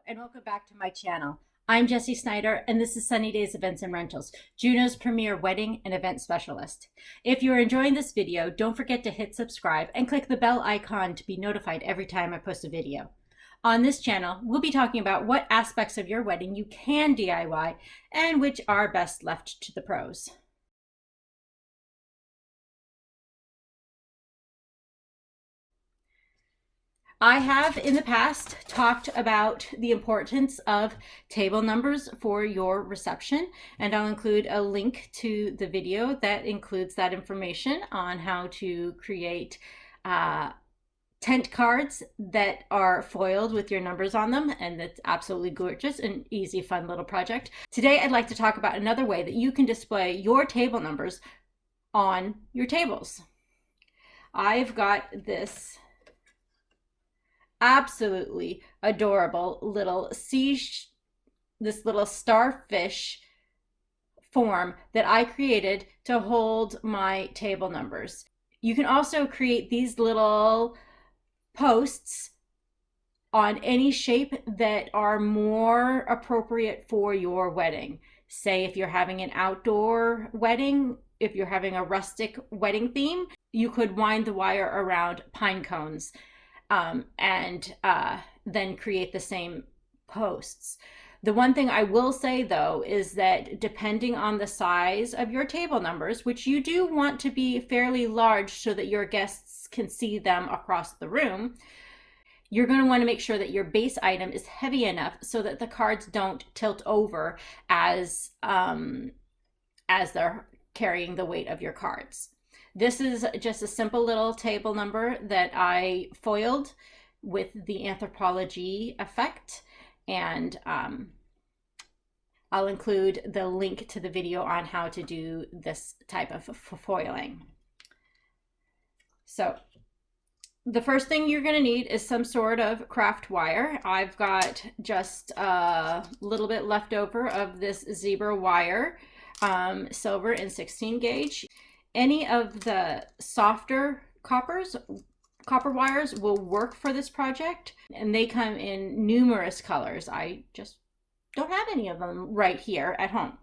and welcome back to my channel. I'm Jessie Snyder, and this is Sunny Days Events and Rentals, Juneau's premier wedding and event specialist. If you're enjoying this video, don't forget to hit subscribe and click the bell icon to be notified every time I post a video. On this channel, we'll be talking about what aspects of your wedding you can DIY and which are best left to the pros. I have in the past talked about the importance of table numbers for your reception, and I'll include a link to the video that includes that information on how to create tent cards that are foiled with your numbers on them, and it's absolutely gorgeous and easy, fun little project. Today I'd like to talk about another way that you can display your table numbers on your tables. I've got this absolutely adorable little this little starfish form that I created to hold my table numbers. You can also create these little posts on any shape that are more appropriate for your wedding. Say if you're having an outdoor wedding, if you're having a rustic wedding theme, you could wind the wire around pine cones and then create the same posts. The one thing I will say though is that depending on the size of your table numbers, which you do want to be fairly large so that your guests can see them across the room, you're going to want to make sure that your base item is heavy enough so that the cards don't tilt over as they're carrying the weight of your cards. This is just a simple little table number that I foiled with the anthropology effect, and I'll include the link to the video on how to do this type of foiling. So the first thing you're going to need is some sort of craft wire. I've got just a little bit left over of this zebra wire, silver and 16 gauge. Any of the softer copper wires will work for this project, and they come in numerous colors. I just don't have any of them right here at home.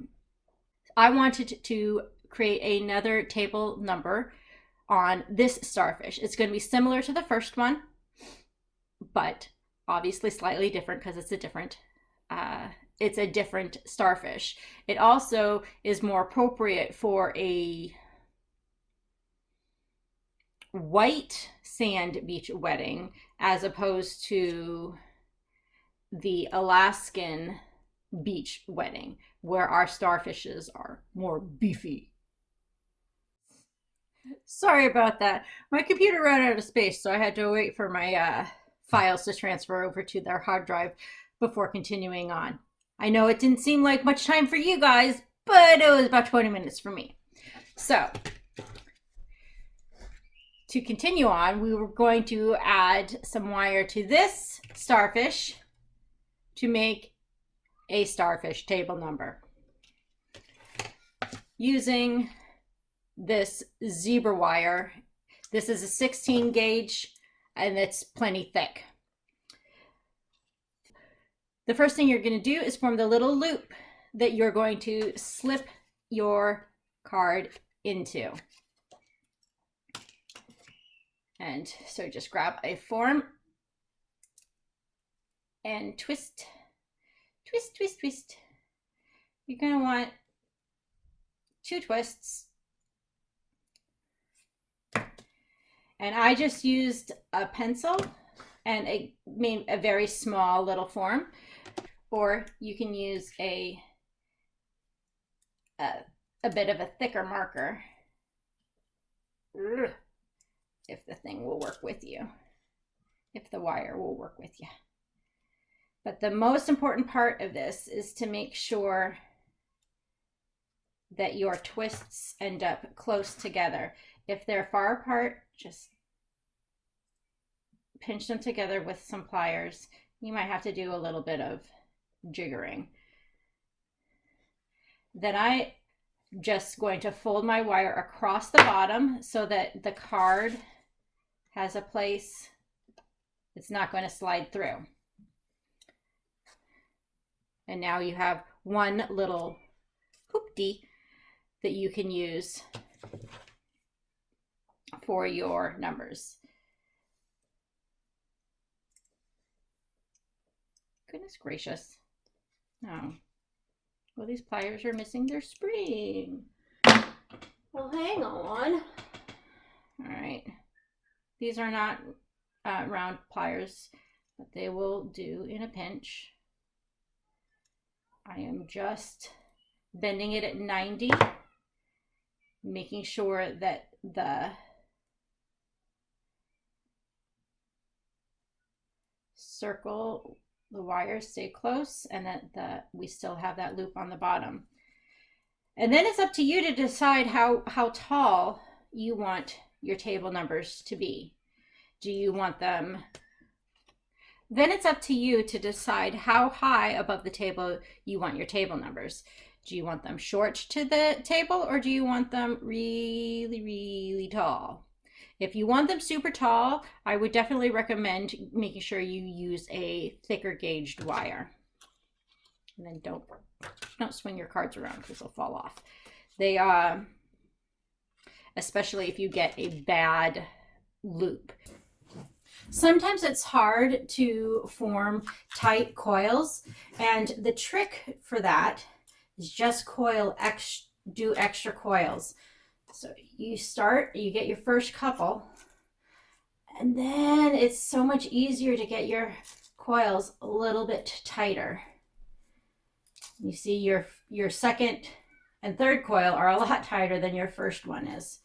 I wanted to create another table number on this starfish. It's going to be similar to the first one, but obviously slightly different because it's a different starfish. It also is more appropriate for a white sand beach wedding as opposed to the Alaskan beach wedding where our starfishes are more beefy. Sorry about that. My computer ran out of space, so I had to wait for my files to transfer over to their hard drive before continuing on. I know it didn't seem like much time for you guys, but it was about 20 minutes for me. So to continue on, we were going to add some wire to this starfish to make a starfish table number using this zebra wire. This is a 16 gauge and it's plenty thick. The first thing you're going to do is form the little loop that you're going to slip your card into. And so just grab a form and twist, twist, twist, twist. You're going to want 2 twists. And I just used a pencil and a very small little form, or you can use a bit of a thicker marker. If the thing will work with you, if the wire will work with you. But the most important part of this is to make sure that your twists end up close together. If they're far apart, just pinch them together with some pliers. You might have to do a little bit of jiggering. Then I just going to fold my wire across the bottom so that the card has a place it's not going to slide through. And now you have one little hoopty that you can use for your numbers. Goodness gracious. No. Well, these pliers are missing their spring. Well, hang on. All right. These are not round pliers, but they will do in a pinch. I am just bending it at 90, making sure that the circle, the wires stay close, and that we still have that loop on the bottom. And then it's up to you to decide how tall you want your table numbers to be. Do you want them? Then it's up to you to decide how high above the table you want your table numbers. Do you want them short to the table, or do you want them really, really tall? If you want them super tall, I would definitely recommend making sure you use a thicker gauged wire. And then don't swing your cards around because they'll fall off. They especially if you get a bad loop. Sometimes it's hard to form tight coils, and the trick for that is just do extra coils. So you get your first couple, and then it's so much easier to get your coils a little bit tighter. You see your second and third coil are a lot tighter than your first one is.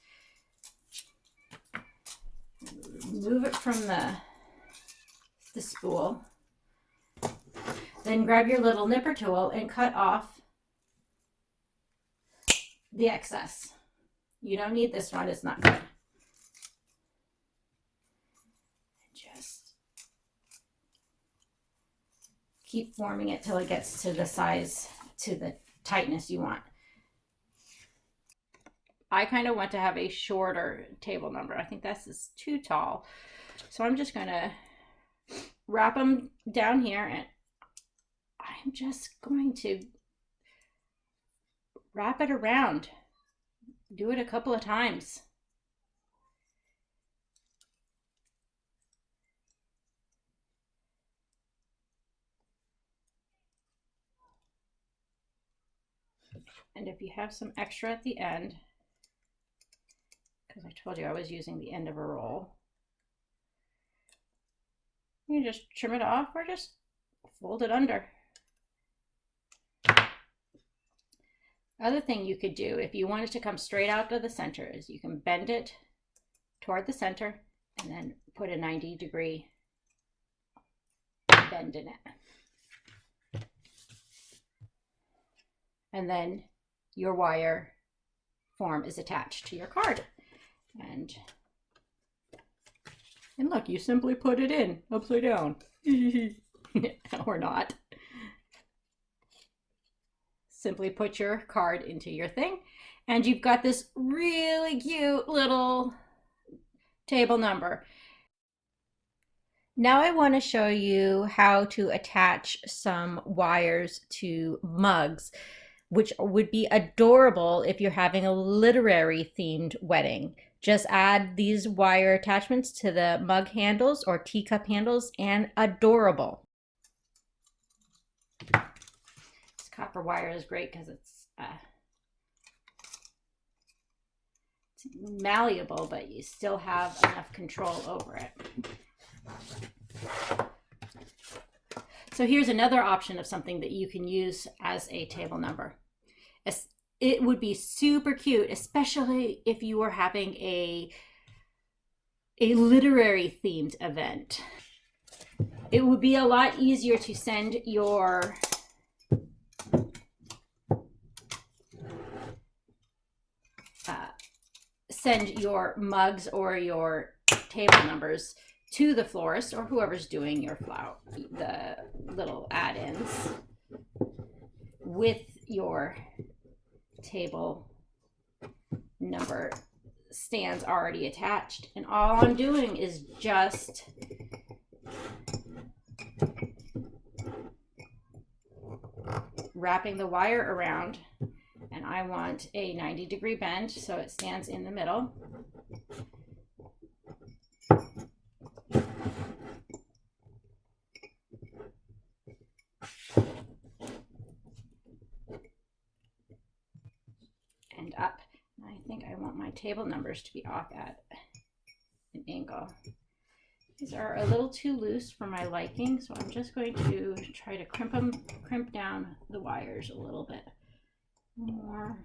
Move it from the spool. Then grab your little nipper tool and cut off the excess. You don't need this one, it's not good. Just keep forming it till it gets to the size, to the tightness you want. I kind of want to have a shorter table number. I think this is too tall. So I'm just going to wrap them down here, and I'm just going to wrap it around. Do it a couple of times. And if you have some extra at the end, because I told you I was using the end of a roll, you just trim it off or just fold it under. Other thing you could do if you want it to come straight out to the center is you can bend it toward the center and then put a 90-degree bend in it. And then your wire form is attached to your card. And look, you simply put it in upside down. Or not. Simply put your card into your thing, and you've got this really cute little table number. Now I want to show you how to attach some wires to mugs, which would be adorable if you're having a literary themed wedding. Just add these wire attachments to the mug handles or teacup handles, and adorable. This copper wire is great because it's malleable, but you still have enough control over it. So here's another option of something that you can use as a table number. It would be super cute, especially if you were having a literary themed event. It would be a lot easier to send your mugs or your table numbers to the florist or whoever's doing your the little add-ins, with your table number stands already attached, and all I'm doing is just wrapping the wire around, and I want a 90-degree bend so it stands in the middle. And up. I think I want my table numbers to be off at an angle. These are a little too loose for my liking, so I'm just going to try to crimp down the wires a little bit more.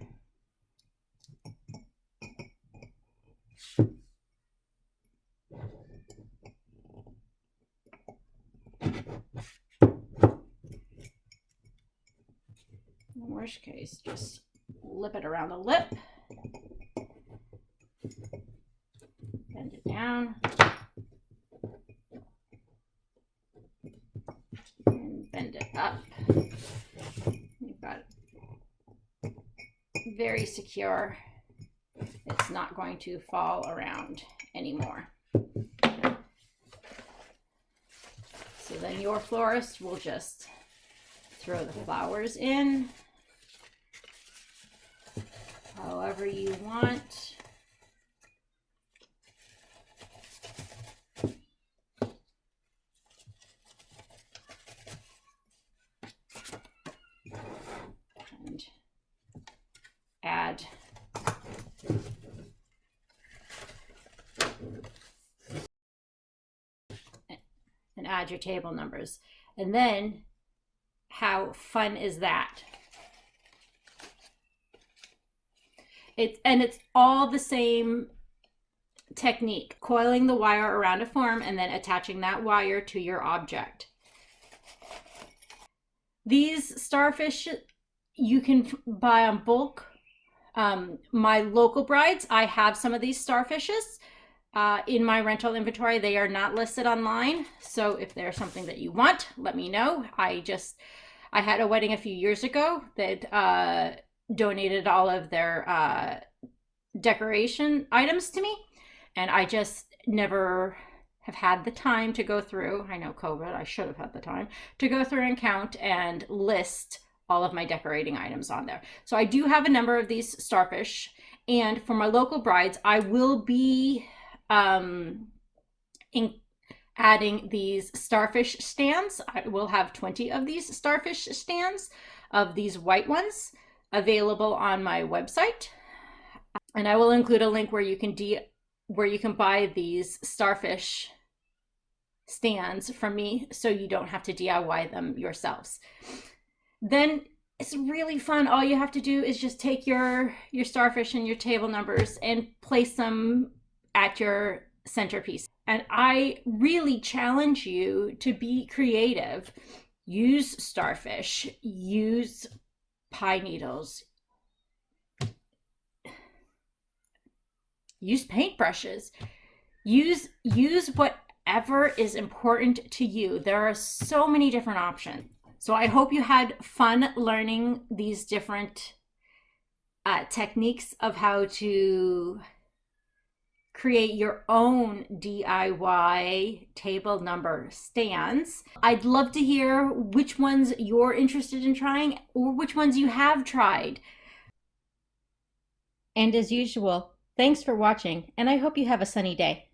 In the worst case, just lip it around the lip, bend it down, and bend it up. You've got it very secure. It's not going to fall around anymore. So then your florist will just throw the flowers in however you want. And add your table numbers. And then how fun is that? It's all the same technique, coiling the wire around a form and then attaching that wire to your object. These starfish you can buy on bulk. My local brides, I have some of these starfishes in my rental inventory. They are not listed online, so if there's something that you want, let me know. I had a wedding a few years ago that donated all of their decoration items to me, and I just never have had the time to go through. I know COVID, I should have had the time to go through and count and list all of my decorating items on there. So I do have a number of these starfish, and for my local brides, I will be adding these starfish stands. I will have 20 of these starfish stands, of these white ones, available on my website, and I will include a link where you can buy these starfish stands from me, so you don't have to DIY them yourselves. Then it's really fun. All you have to do is just take your starfish and your table numbers and place them at your centerpiece. And I really challenge you to be creative. Use starfish, use pine needles, use paintbrushes, use whatever is important to you. There are so many different options. So I hope you had fun learning these different techniques of how to create your own DIY table number stands. I'd love to hear which ones you're interested in trying or which ones you have tried. And as usual, thanks for watching, and I hope you have a sunny day.